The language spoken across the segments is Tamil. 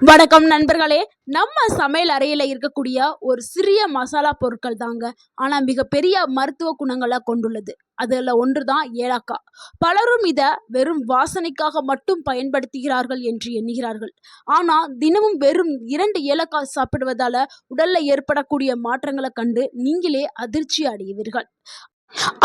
வணக்கம் நண்பர்களே. நம்ம சமையல் அறையில் இருக்கக்கூடிய ஒரு சிறிய மசாலா பொருட்கள் தாங்க, ஆனால் மிகப்பெரிய மருத்துவ குணங்களை கொண்டுள்ளது. அதில் ஒன்று தான் ஏலக்காய். பலரும் இதை வெறும் வாசனைக்காக மட்டும் பயன்படுத்துகிறார்கள் என்று எண்ணுகிறார்கள். ஆனால் தினமும் வெறும் 2 ஏலக்காய் சாப்பிடுவதால் உடலில் ஏற்படக்கூடிய மாற்றங்களை கண்டு நீங்களே அதிர்ச்சி அடைவீர்கள்.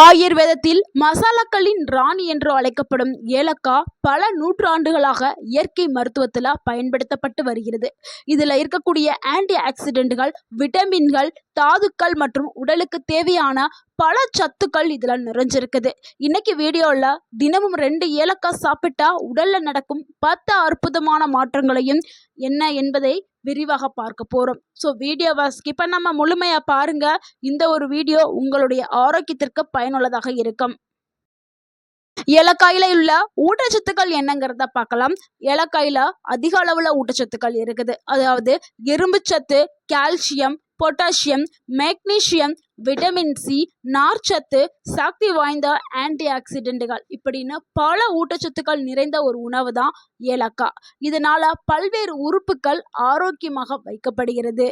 ஆயுர்வேதத்தில் மசாலாக்களின் ராணி என்று அழைக்கப்படும் ஏலக்காய் பல நூற்றாண்டுகளாக இயற்கை மருத்துவத்தில் பயன்படுத்தப்பட்டு வருகிறது. இதில் இருக்கக்கூடிய ஆன்டி ஆக்சிடென்ட்கள், விட்டமின்கள், தாதுக்கள் மற்றும் உடலுக்கு தேவையான பல சத்துக்கள் இதில் நிறைஞ்சிருக்குது. இன்னைக்கு வீடியோவில் தினமும் 2 ஏலக்காய் சாப்பிட்டா உடல்ல நடக்கும் 10 அற்புதமான மாற்றங்களையும் என்ன என்பதை விரிவாக பார்க்க போறோம். ஸோ வீடியோவை ஸ்கிப் பண்ணாம முழுமையா பாருங்க. இந்த ஒரு வீடியோ உங்களுடைய ஆரோக்கியத்திற்கு பயனுள்ளதாக இருக்கும். ஏலக்காயில உள்ள ஊட்டச்சத்துக்கள் என்னங்கிறத பார்க்கலாம். ஏலக்காயில அதிக அளவுல ஊட்டச்சத்துக்கள் இருக்குது. அதாவது இரும்பு சத்து, calcium, potassium, magnesium, vitamin C, நார்ச்சத்து, சக்தி வாய்ந்த ஆன்டி ஆக்சிடென்ட்கள் இப்படின்னு பல ஊட்டச்சத்துக்கள் நிறைந்த ஒரு உணவு தான் ஏலக்காய். இதனால பல்வேறு உறுப்புகள் ஆரோக்கியமாக வைக்கப்படுகிறது.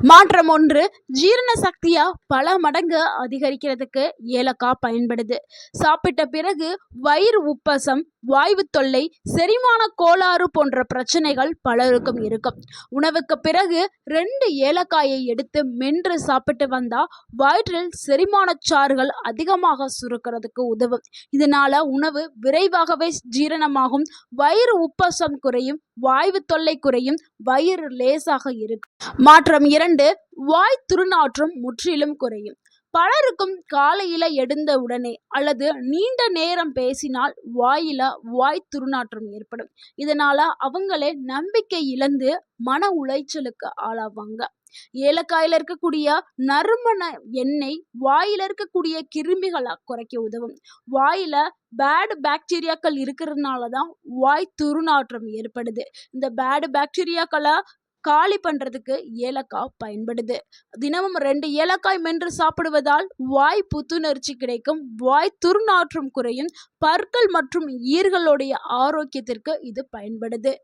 மாற்றம் 1, ஜீரண சக்தியா பல மடங்கு அதிகரிக்கிறதுக்கு ஏலக்காய் பயன்படுது. சாப்பிட்ட பிறகு வயிறு உப்பசம், வாய்வு தொல்லை, செரிமான கோளாறு போன்ற பிரச்சனைகள் பலருக்கும் இருக்கும். உணவுக்கு பிறகு 2 ஏலக்காயை எடுத்து மென்று சாப்பிட்டு வந்தா வயிற்றில் செரிமான சாறுகள் அதிகமாக சுருக்கிறதுக்கு உதவும். இதனால உணவு விரைவாகவே ஜீரணமாகும், வயிறு உப்பசம் குறையும், வாய்வு தொல்லை குறையும், வயிறு லேசாக இருக்கும். மாற்றம் 2, வாய் துர்நாற்றம் முற்றிலும் குறையும். பலருக்கும் காலையில எழுந்த உடனே அல்லது நீண்ட நேரம் பேசினால் வாய் துர்நாற்றம் ஏற்படும். இதனால அவங்களே நம்பிக்கை இழந்து மன உளைச்சலுக்கு ஆளாவாங்க. ஏலக்காயில இருக்கக்கூடிய நறுமண எண்ணெய் வாயில இருக்கக்கூடிய கிருமிகளை குறைக்க உதவும். வாயில பேட் பாக்டீரியாக்கள் இருக்கிறதுனால தான் வாய் துர்நாற்றம் ஏற்படுது. இந்த பேட் பாக்டீரியாக்களை காலி பண்றதுக்கு ஏலக்காய் பயன்படுது. தினமும் 2 ஏலக்காய் மென்று சாப்பிடுவதால் வாய் புத்துணர்ச்சி கிடைக்கும், வாய் துர்நாற்றம் குறையும், பற்கள் மற்றும் ஈர்களுடைய ஆரோக்கியத்திற்கு இது பயன்படுது.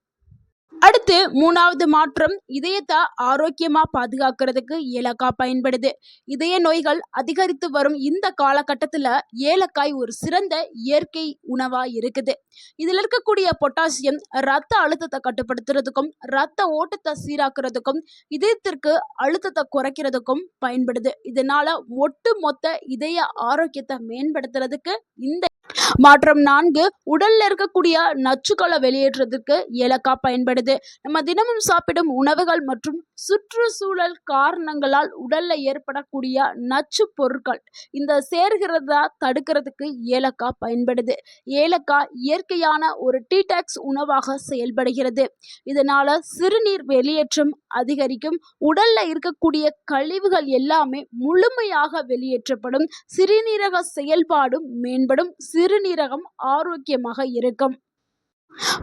அடுத்து 3வது மாற்றம், இதயத்தை ஆரோக்கியமா பாதுகாக்கிறதுக்கு ஏலக்காய் பயன்படுது. இதய நோய்கள் அதிகரித்து வரும் இந்த காலகட்டத்தில் ஏலக்காய் ஒரு சிறந்த இயற்கை உணவா இருக்குது. இதில் இருக்கக்கூடிய பொட்டாசியம் இரத்த அழுத்தத்தை கட்டுப்படுத்துறதுக்கும், இரத்த ஓட்டத்தை சீராக்குறதுக்கும், இதயத்திற்கு அழுத்தத்தை குறைக்கிறதுக்கும் பயன்படுது. இதனால ஒட்டு மொத்த இதய ஆரோக்கியத்தை மேம்படுத்துறதுக்கு இந்த மாற்றம் 4, உடல்ல இருக்கக்கூடிய நச்சுக்களை வெளியேற்றதுக்கு ஏலக்காய் பயன்படுது. நம்ம தினமும் சாப்பிடும் உணவுகள் மற்றும் சுற்றுச்சூழல் காரணங்களால் உடல்ல ஏற்படக்கூடிய நச்சு பொருட்கள் இந்த சேர்கிறதா தடுக்கிறதுக்கு ஏலக்காய் பயன்படுது. ஏலக்காய் இயற்கையான ஒரு டீடாக்ஸ் உணவாக செயல்படுகிறது. இதனால சிறுநீர் வெளியேற்றம் அதிகரிக்கும், உடல்ல இருக்கக்கூடிய கழிவுகள் எல்லாமே முழுமையாக வெளியேற்றப்படும், சிறுநீரக செயல்பாடும் மேம்படும், சிறுநீரகம் ஆரோக்கியமாக இருக்கும்.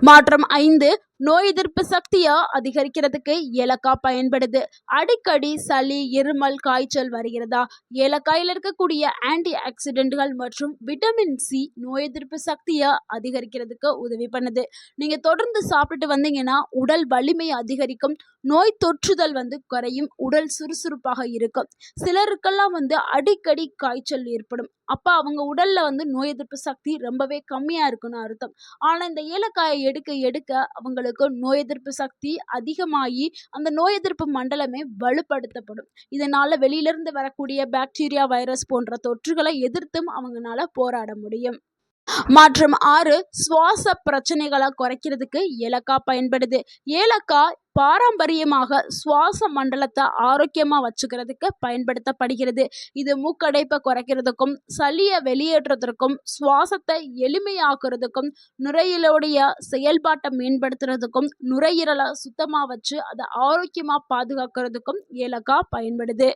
மாற்றம் 5, நோய் எதிர்ப்பு சக்தியை அதிகரிக்கிறதுக்கு ஏலக்காய் பயன்படுது. அடிக்கடி சளி, இருமல், காய்ச்சல் வருகிறதா? ஏலக்காயில் இருக்கக்கூடிய ஆன்டி ஆக்சிடென்ட்கள் மற்றும் விட்டமின் சி நோய் எதிர்ப்பு சக்தியை அதிகரிக்கிறதுக்கு உதவி பண்ணுது. நீங்க தொடர்ந்து சாப்பிட்டு வந்தீங்கன்னா உடல் வலிமை அதிகரிக்கும், நோய் தொற்றுதல் குறையும், உடல் சுறுசுறுப்பாக இருக்கும். சிலருக்கெல்லாம் அடிக்கடி காய்ச்சல் ஏற்படும். அப்ப அவங்க உடல்ல நோய் எதிர்ப்பு சக்தி ரொம்பவே கம்மியா இருக்குன்னு அர்த்தம். ஆனா இந்த ஏலக்காயை எடுக்க எடுக்க அவங்களுக்கு நோய் எதிர்ப்பு சக்தி அதிகமாகி அந்த நோய் எதிர்ப்பு மண்டலமே வலுப்படுத்தப்படும். இதனால வெளியிலிருந்து வரக்கூடிய பாக்டீரியா, வைரஸ் போன்ற தொற்றுகளை எதிர்த்தும் அவங்களால போராட முடியும். மாற்றம் 6, சுவாச பிரச்சனைகளை குறைக்கிறதுக்கு ஏலக்காய் பயன்படுது. ஏலக்காய் பாரம்பரியமாக சுவாச மண்டலத்தை ஆரோக்கியமா வச்சுக்கிறதுக்கு பயன்படுத்தப்படுகிறது. இது மூக்கடைப்பை குறைக்கிறதுக்கும், சளியை வெளியேற்றுறதுக்கும், சுவாசத்தை எளிமையாக்குறதுக்கும், நுரையீரலுடைய செயல்பாட்டை மேம்படுத்துறதுக்கும், நுரையீரலை சுத்தமா வச்சு அதை ஆரோக்கியமா பாதுகாக்கிறதுக்கும் ஏலக்காய் பயன்படுது.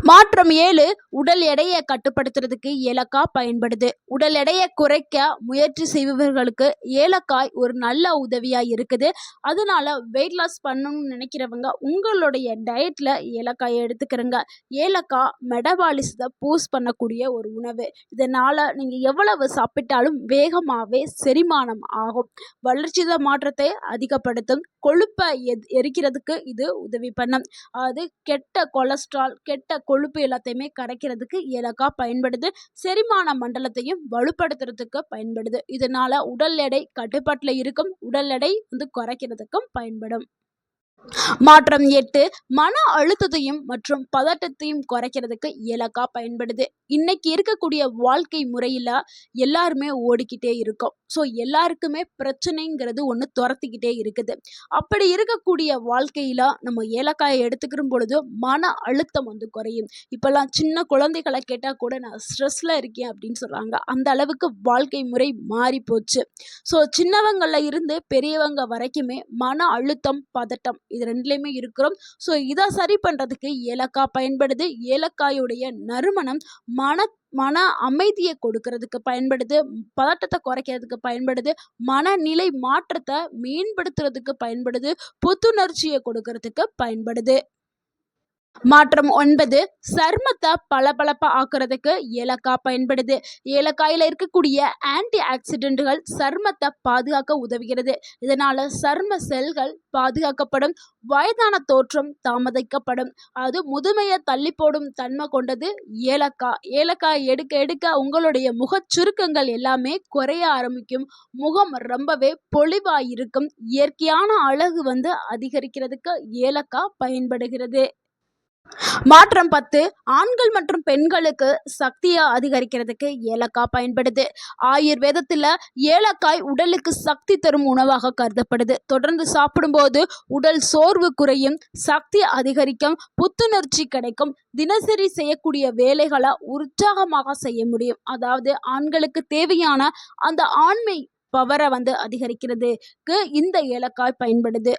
மாற்றம் 7, உடல் எடையை கட்டுப்படுத்துறதுக்கு ஏலக்காய் பயன்படுது. உடல் எடையை குறைக்க முயற்சி செய்பவர்களுக்கு ஏலக்காய் ஒரு நல்ல உதவியா இருக்குது. அதனால வெயிட் லாஸ் பண்ணணும்னு நினைக்கிறவங்க உங்களுடைய டயட்ல ஏலக்காயை எடுத்துக்கிறங்க. ஏலக்காய் மெட்டபாலிசத்தை பூஸ்ட் பண்ணக்கூடிய ஒரு உணவு. இதனால நீங்க எவ்வளவு சாப்பிட்டாலும் வேகமாகவே செரிமானம் ஆகும், வளர்ச்சித மாற்றத்தை அதிகப்படுத்தும், கொழுப்பை எரிக்கிறதுக்கு இது உதவி பண்ணும். அது கெட்ட கொலஸ்ட்ரால், கெட்ட கொழுப்பு எல்லாத்தையுமே கரைக்கிறதுக்கு ஏலக்காய் பயன்படுது. செரிமான மண்டலத்தையும் வலுப்படுத்துறதுக்கு பயன்படுது. இதனால உடல் எடை கட்டுப்பாட்டில் இருக்கும். உடல் எடை குறைக்கிறதுக்கும் பயன்படும். மாற்றம் 8 மன அழுத்தத்தையும் மற்றும் பதட்டத்தையும் குறைக்கிறதுக்கு ஏலக்காய் பயன்படுது. இன்னைக்கு இருக்கக்கூடிய வாழ்க்கை முறையில் எல்லாருமே ஓடிக்கிட்டே இருக்கோம். ஸோ எல்லாருக்குமே பிரச்சனைங்கிறது ஒன்று துரத்திக்கிட்டே இருக்குது. அப்படி இருக்கக்கூடிய வாழ்க்கையில் நம்ம ஏலக்காயை எடுத்துக்கிற பொழுது மன அழுத்தம் குறையும். இப்போல்லாம் சின்ன குழந்தைகளை கேட்டால் கூட நான் ஸ்ட்ரெஸ்ஸில் இருக்கேன் அப்படின்னு சொல்கிறாங்க. அந்த அளவுக்கு வாழ்க்கை முறை மாறி போச்சு. ஸோ சின்னவங்களில் இருந்து பெரியவங்க வரைக்குமே மன அழுத்தம், பதட்டம் இது ரெண்டுலேயுமே இருக்கிறோம். ஸோ இதை சரி பண்ணுறதுக்கு ஏலக்காய் பயன்படுது. ஏலக்காயுடைய நறுமணம் மன அமைதியை கொடுக்கறதுக்கு பயன்படுது. பதட்டத்தை குறைக்கிறதுக்கு பயன்படுது. மனநிலை மாற்றத்தை மேம்படுத்துறதுக்கு பயன்படுது. புத்துணர்ச்சியை கொடுக்கறதுக்கு பயன்படுது. மாற்றம் 9 சருமத்தை பளபளப்பா ஆக்குறதுக்கு ஏலக்காய் பயன்படுது. ஏலக்காயில் இருக்கக்கூடிய ஆன்டி ஆக்சிடென்ட்கள் சருமத்தை பாதுகாக்க உதவுகிறது. இதனால சரும செல்கள் பாதுகாக்கப்படும். வயதான தோற்றம் தாமதிக்கப்படும். அது முதுமையை தள்ளி போடும் தன்மை கொண்டது ஏலக்காய். ஏலக்காய் எடுக்க எடுக்க உங்களுடைய முகச் சுருக்கங்கள் எல்லாமே குறைய ஆரம்பிக்கும். முகம் ரொம்பவே பொலிவாக இருக்கும். இயற்கையான அழகு அதிகரிக்கிறதுக்கு ஏலக்காய் பயன்படுகிறது. மாற்றம் 10 ஆண்கள் மற்றும் பெண்களுக்கு சக்தியை அதிகரிக்கிறதுக்கு ஏலக்காய் பயன்படுது. ஆயுர்வேதத்தில் ஏலக்காய் உடலுக்கு சக்தி தரும் உணவாக கருதப்படுது. தொடர்ந்து சாப்பிடும்போது உடல் சோர்வு குறையும், சக்தி அதிகரிக்கும், புத்துணர்ச்சி கிடைக்கும். தினசரி செய்யக்கூடிய வேலைகளை உற்சாகமாக செய்ய முடியும். அதாவது ஆண்களுக்கு தேவையான அந்த ஆண்மை பவரை அதிகரிக்கிறதுக்கு இந்த ஏலக்காய் பயன்படுது.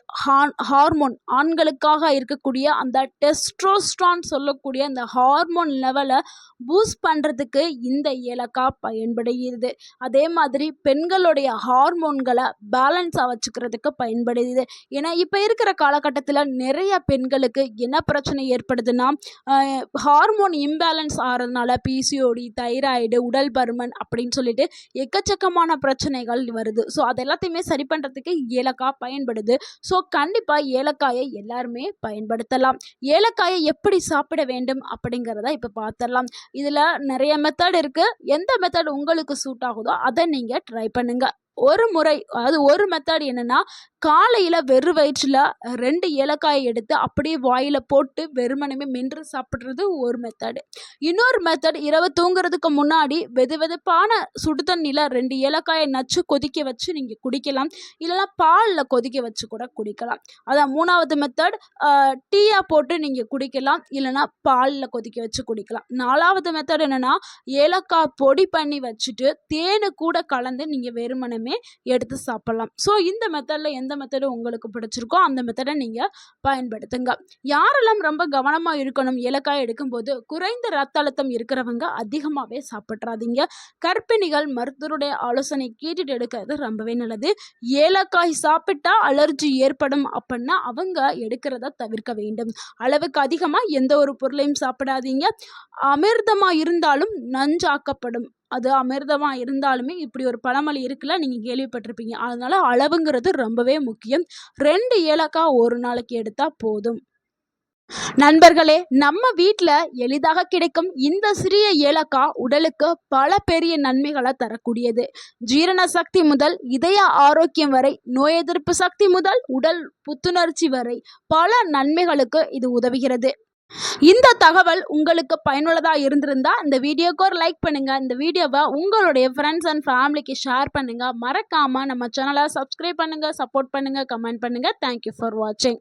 ஹார்மோன் ஆண்களுக்காக இருக்கக்கூடிய அந்த டெஸ்ட்ரோஸ்டான் சொல்லக்கூடிய அந்த ஹார்மோன் லெவலை பூஸ்ட் பண்ணுறதுக்கு இந்த ஏலக்காய் பயன்படுகிறது. அதே மாதிரி பெண்களுடைய ஹார்மோன்களை பேலன்ஸாக வச்சுக்கிறதுக்கு பயன்படுது. ஏன்னா இப்போ இருக்கிற காலகட்டத்தில் நிறைய பெண்களுக்கு என்ன பிரச்சனை ஏற்படுதுன்னா, ஹார்மோன் இம்பேலன்ஸ் ஆகிறதுனால பிசிஓடி, தைராய்டு, உடல் பருமன் அப்படின்னு சொல்லிட்டு எக்கச்சக்கமான பிரச்சனைகள் வருது. ஸோ அது எல்லாத்தையுமே சரி பண்ணுறதுக்கு ஏலக்காய் பயன்படுது. ஸோ கண்டிப்பாக ஏலக்காயை எல்லாருமே பயன்படுத்தலாம். ஏலக்காயை எப்படி சாப்பிட வேண்டும் அப்படிங்கிறத இப்போ பார்த்துடலாம். இதில் நிறைய மெத்தட் இருக்குது. எந்த மெத்தட் உங்களுக்கு சூட் ஆகுதோ அதை நீங்கள் ட்ரை பண்ணுங்கள். ஒரு மெத்தட் என்னென்னா, காலையில் வெறும் வயிற்றில் 2 ஏலக்காயை எடுத்து அப்படியே வாயில் போட்டு வெறுமனமே மென்று சாப்பிட்றது ஒரு மெத்தடு. இன்னொரு மெத்தட், இரவு தூங்குறதுக்கு முன்னாடி வெதுவெதுப்பான சுடு தண்ணியில் 2 ஏலக்காயை நச்சு கொதிக்க வச்சு நீங்கள் குடிக்கலாம். இல்லைனா பாலில் கொதிக்க வச்சு கூட குடிக்கலாம். அதான் 3வது மெத்தட். டீயாக போட்டு நீங்கள் குடிக்கலாம். இல்லைனா பாலில் கொதிக்க வச்சு குடிக்கலாம். 4வது மெத்தட் என்னென்னா, ஏலக்காய் பொடி பண்ணி வச்சுட்டு தேனு கூட கலந்து நீங்கள் வெறுமனமே எடுத்து சாப்பிடலாம். ஸோ இந்த மெத்தடில் எந்த மெத்தடு உங்களுக்கு பிடிச்சிருக்கோ அந்த மெத்தடை நீங்கள் பயன்படுத்துங்க. யாரெல்லாம் ரொம்ப கவனமாக இருக்கணும் ஏலக்காய் எடுக்கும்போது, குறைந்த ரத்த அழுத்தம் இருக்கிறவங்க அதிகமாகவே சாப்பிட்றாதீங்க. கர்ப்பிணிகள் மருத்துவருடைய ஆலோசனை கேட்டுட்டு எடுக்கிறது ரொம்பவே நல்லது. ஏலக்காய் சாப்பிட்டா அலர்ஜி ஏற்படும் அப்படின்னா அவங்க எடுக்கிறத தவிர்க்க வேண்டும். அளவுக்கு அதிகமாக எந்த ஒரு பொருளையும் சாப்பிடாதீங்க. அமிர்தமாக இருந்தாலும் நஞ்சாக்கப்படும். அது அமிர்தமாக இருந்தாலுமே இப்படி ஒரு பழமொழி இருக்குல்ல, நீங்கள் கேள்விப்பட்டிருப்பீங்க. அதனால அளவுங்கிறது ரொம்பவே முக்கியம். 2 ஏலக்காய் ஒரு நாளைக்கு எடுத்தால் போதும். நண்பர்களே, நம்ம வீட்டில் எளிதாக கிடைக்கும் இந்த சிறிய ஏலக்காய் உடலுக்கு பல பெரிய நன்மைகளை தரக்கூடியது. ஜீரண சக்தி முதல் இதய ஆரோக்கியம் வரை, நோய் எதிர்ப்பு சக்தி முதல் உடல் புத்துணர்ச்சி வரை பல நன்மைகளுக்கு இது உதவுகிறது. இந்த தகவல் உங்களுக்கு பயனுள்ளதாக இருந்திருந்தா இந்த வீடியோக்கு ஒரு லைக் பண்ணுங்க. இந்த வீடியோவை உங்களுடைய ஃப்ரெண்ட்ஸ் அண்ட் ஃபேமிலிக்கு ஷேர் பண்ணுங்க. மறக்காம நம்ம சேனலை சப்ஸ்கிரைப் பண்ணுங்க, சப்போர்ட் பண்ணுங்க, கமெண்ட் பண்ணுங்க. தேங்க்யூ ஃபார் வாட்சிங்.